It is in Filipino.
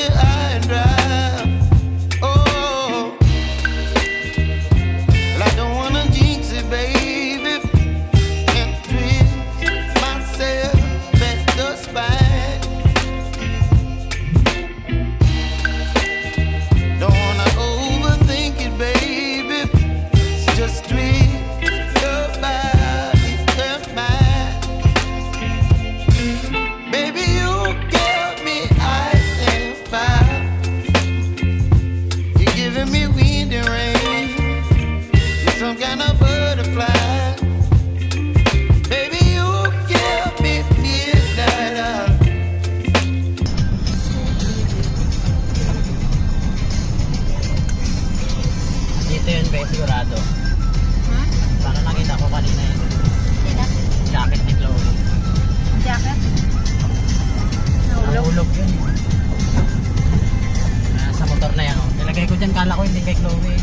high and dry. Oh, well, I don't wanna jinx it, baby, and twist myself at the spine. Don't wanna overthink it, baby. It's just twist your body and mine. Baby, you give me ice and fire. You're giving me wind and rain. You're some kind of butterfly. Baby, you give me midnight. Dito yun, be, sigurado. Parang nakita ko kanina yun. Sino? Jacket ni Chloe. Jacket? Nahulog yun. Sa motor na yan, oh. Nilagay ko dyan, kala ko hindi kay Chloe.